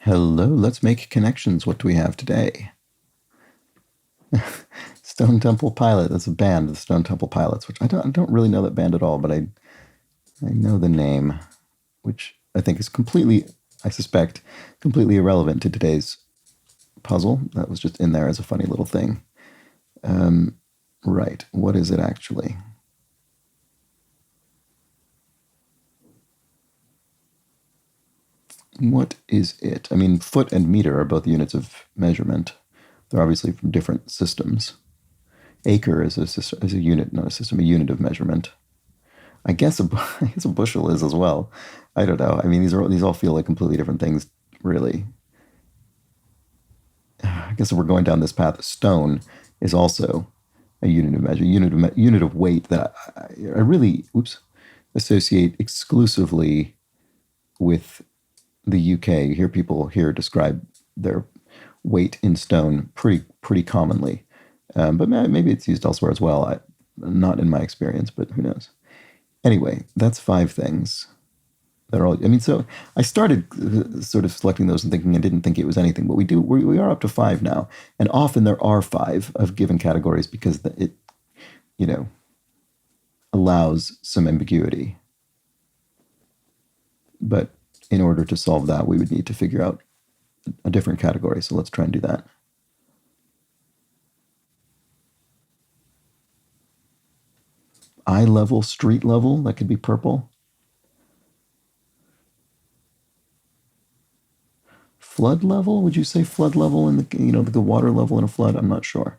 Hello, let's make connections. What do we have today? Stone Temple Pilot. That's a band, the Stone Temple Pilots, which I don't really know that band at all, but I know the name, which I think is completely, I suspect, completely irrelevant to today's puzzle. That was just in there as a funny little thing. Right. What is it actually? What is it? I mean, foot and meter are both units of measurement. They're obviously from different systems. Acre is a unit, not a system, a unit of measurement. I guess I guess a bushel is as well. I don't know. I mean, these all feel like completely different things, really. I guess if we're going down this path, stone is also a unit of measure, unit of weight that I really, associate exclusively with the UK. You hear people here describe their weight in stone pretty commonly, but maybe it's used elsewhere as well. Not in my experience, but who knows? Anyway, that's five things. They're all. I mean, so I started sort of selecting those and thinking I didn't think it was anything, but we are up to five now, and often there are five of given categories because it you know allows some ambiguity. But in order to solve that, we would need to figure out a different category. So let's try and do that. Eye level, street level. That could be purple. Flood level? Would you say flood level in the water level in a flood? I'm not sure.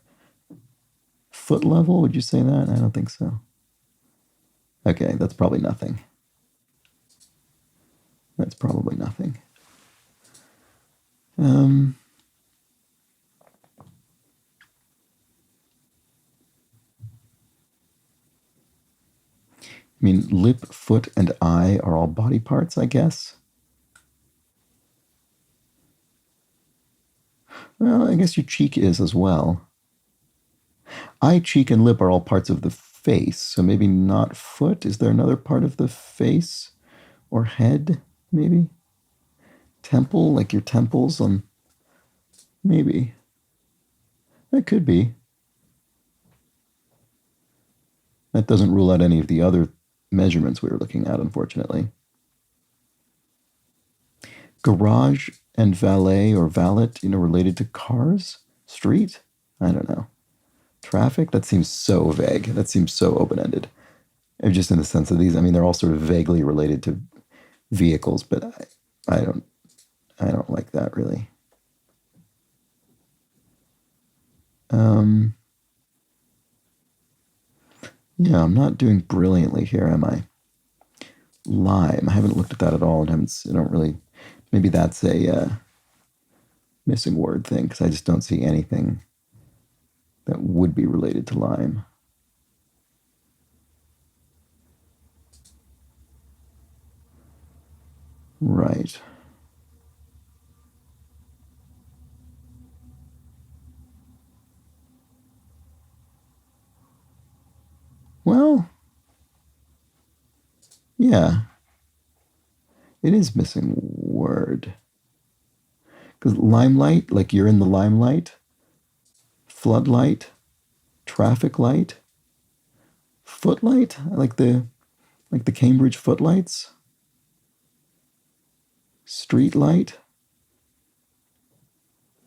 Foot level? Would you say that? I don't think so. Okay, that's probably nothing. That's probably nothing. I mean, lip, foot, and eye are all body parts, I guess. Well, I guess your cheek is as well. Eye, cheek, and lip are all parts of the face, so maybe not foot. Is there another part of the face or head, maybe? Temple, like your temples on. Maybe. That could be. That doesn't rule out any of the other measurements we were looking at, unfortunately. Garage and valet or valet, related to cars? Street? I don't know. Traffic? That seems so vague. That seems so open-ended. Just in the sense of these, I mean, they're all sort of vaguely related to vehicles, but I don't like that really. Yeah, I'm not doing brilliantly here, am I? Lime. I haven't looked at that at all, and I don't really. Maybe that's a missing word thing because I just don't see anything that would be related to lime. Right. Well, yeah, it is missing word. Because limelight, like you're in the limelight, floodlight, traffic light, footlight, like the Cambridge footlights, street light,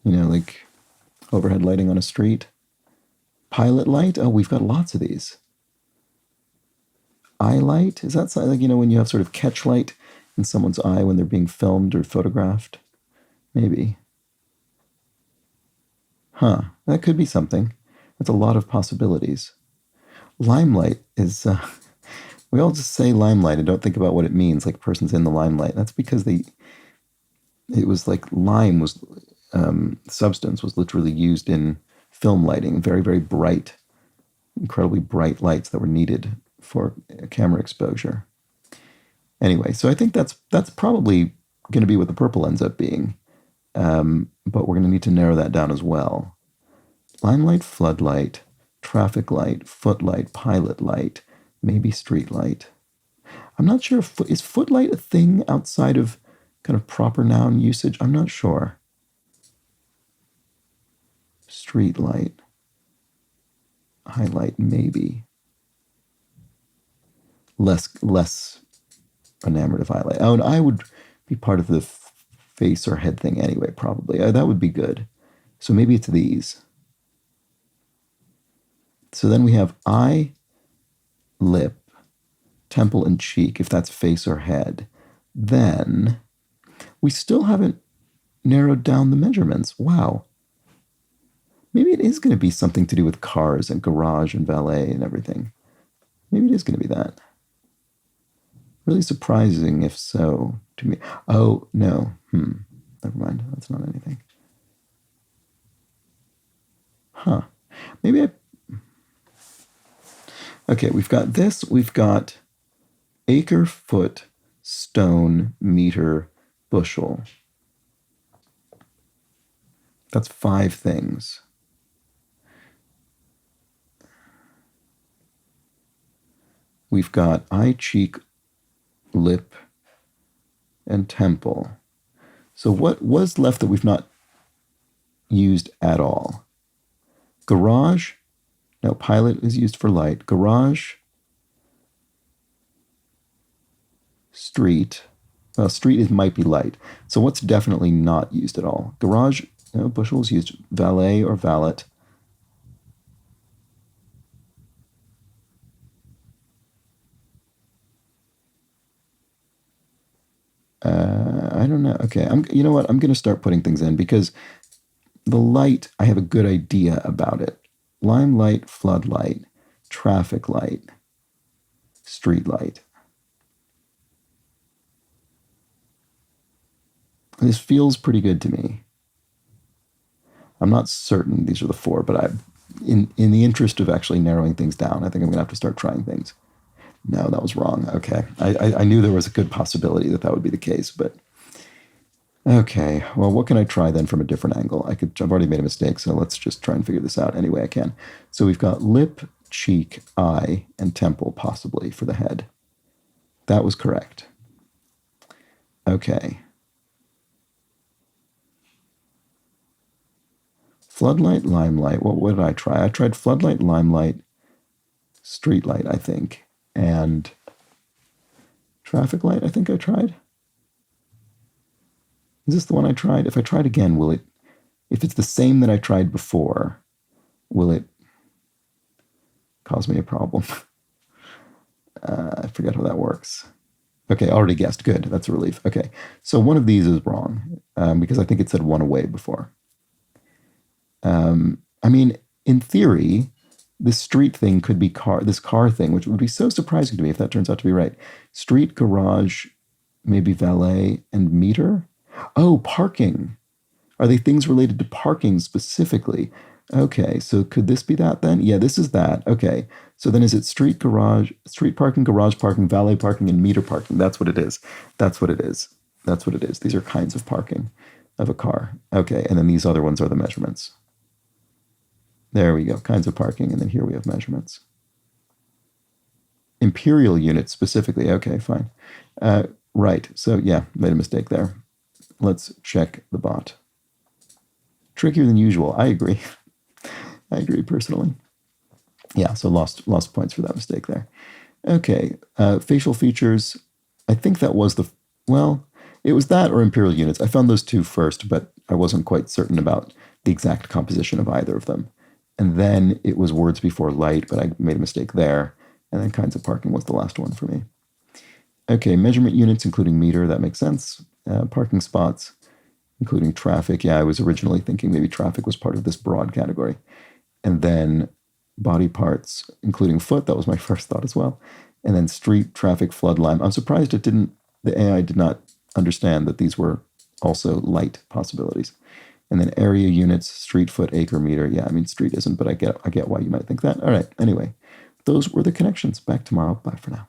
like overhead lighting on a street, pilot light. Oh, we've got lots of these. Eye light, is that like when you have sort of catch light in someone's eye when they're being filmed or photographed? Maybe. Huh, that could be something. That's a lot of possibilities. Limelight is, we all just say limelight and don't think about what it means, like a person's in the limelight. That's because it was like lime was, substance was literally used in film lighting, very, very bright, incredibly bright lights that were needed for camera exposure. Anyway, so I think that's probably going to be what the purple ends up being. But we're going to need to narrow that down as well. Limelight, floodlight, traffic light, footlight, pilot light, maybe street light. I'm not sure is footlight a thing outside of kind of proper noun usage? I'm not sure. Street light. Highlight, maybe. Less enamored of highlight. Oh, and I would be part of the face or head thing anyway, probably. That would be good. So maybe it's these. So then we have eye, lip, temple, and cheek, if that's face or head. Then we still haven't narrowed down the measurements. Wow. Maybe it is going to be something to do with cars and garage and valet and everything. Maybe it is going to be that. Really surprising if so to me. Oh, no. Never mind. That's not anything. Huh. Maybe I... Okay, we've got this. We've got acre, foot, stone, meter, bushel. That's 5 things. We've got eye, cheek, lip, and temple. So what was left that we've not used at all? Garage. No, pilot is used for light. Garage. Street. Well, street might be light. So what's definitely not used at all? Garage. No, bushel is used. Valet or valet. I don't know. Okay, you know what? I'm going to start putting things in because the light, I have a good idea about it. Limelight, floodlight, traffic light, street light. This feels pretty good to me. I'm not certain these are the 4, but in the interest of actually narrowing things down, I think I'm going to have to start trying things. No, that was wrong. Okay. I knew there was a good possibility that would be the case, but okay. Well, what can I try then from a different angle? I've already made a mistake, so let's just try and figure this out any way I can. So we've got lip, cheek, eye, and temple possibly for the head. That was correct. Okay. Floodlight, limelight. What did I try? I tried floodlight, limelight, streetlight, I think. And traffic light, I think I tried. Is this the one I tried? If I tried again, will it, if it's the same that I tried before, will it cause me a problem? I forget how that works. Okay, already guessed. Good. That's a relief. Okay, so one of these is wrong because I think it said one away before. I mean, in theory, this street thing could be this car thing, which would be so surprising to me if that turns out to be right. Street, garage, maybe valet, and meter? Oh, parking. Are they things related to parking specifically? Okay, so could this be that then? Yeah, this is that. Okay, so then is it street, garage, street parking, garage parking, valet parking, and meter parking? That's what it is. That's what it is. That's what it is. These are kinds of parking of a car. Okay, and then these other ones are the measurements. There we go, kinds of parking, and then here we have measurements. Imperial units specifically, okay, fine. Right, so yeah, made a mistake there. Let's check the bot. Trickier than usual, I agree. I agree personally. Yeah, so lost points for that mistake there. Okay, facial features, I think that was it was that or imperial units. I found those 2 first, but I wasn't quite certain about the exact composition of either of them. And then it was words before light, but I made a mistake there. And then kinds of parking was the last one for me. Okay, measurement units, including meter, that makes sense. Parking spots, including traffic. Yeah, I was originally thinking maybe traffic was part of this broad category. And then body parts, including foot, that was my first thought as well. And then street, traffic, flood, lime. I'm surprised the AI did not understand that these were also light possibilities. And then area units, street, foot, acre, meter. Yeah, I mean, street isn't, but I get why you might think that. All right, anyway, those were the connections. Back tomorrow. Bye for now.